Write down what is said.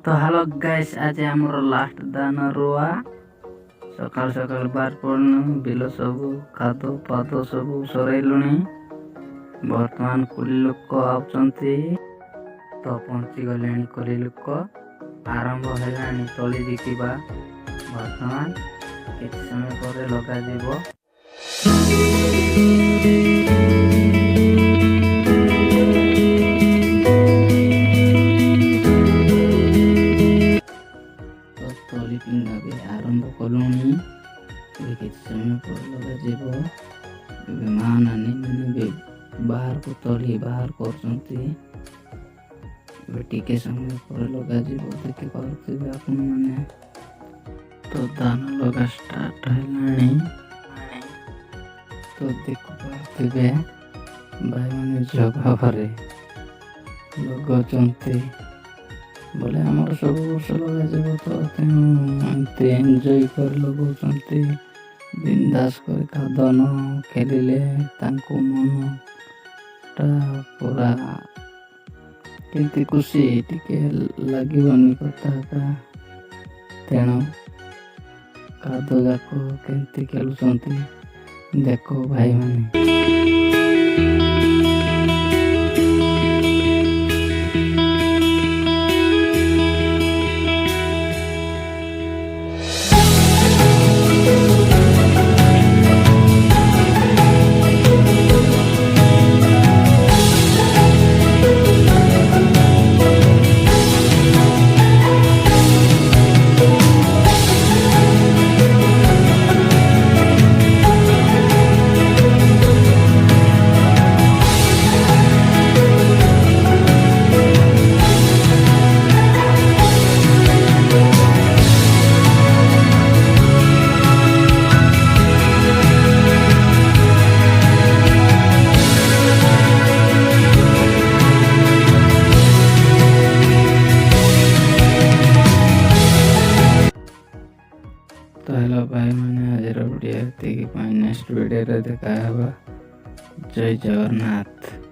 तो hello guys, आज हमर लास्ट दान रुआ सकाल सकाल बार पड़नु बिल सब खादो पादो सब सरैलुणी। वर्तमान कुली लोक आउचंती तो पहुंची गले कुली लोक आरंभ है तली दिखा। वर्तमान किसी समय पर लगा जीवो। तली पिंधा भी आरंभ कलुणी। किसी समय पर लगा जीवो। माँ नानी मैंने बाहर को तली बाहर कर टिके समय पर लगा जीवो। देखि पारुथिबे आपण माने। तो दान लगा स्टार्ट है। तो देखु पारुथिबे भाई मैंने जगह भरे लगचंती बोले आमर सब वर्ष लगा जीव। तो एंजॉय कर लगौचंती बिंदास कर खादन खेलिले तांको मन टा पूरा केंती खुशी टिके लागिबनी कथा का। तेणु खाद जाक केंती खेलुचंती देखो भाई माने। तो हेलो भाई मैंने आज वीडियो नेक्स्ट वीडियो देखा। जय जगन्नाथ।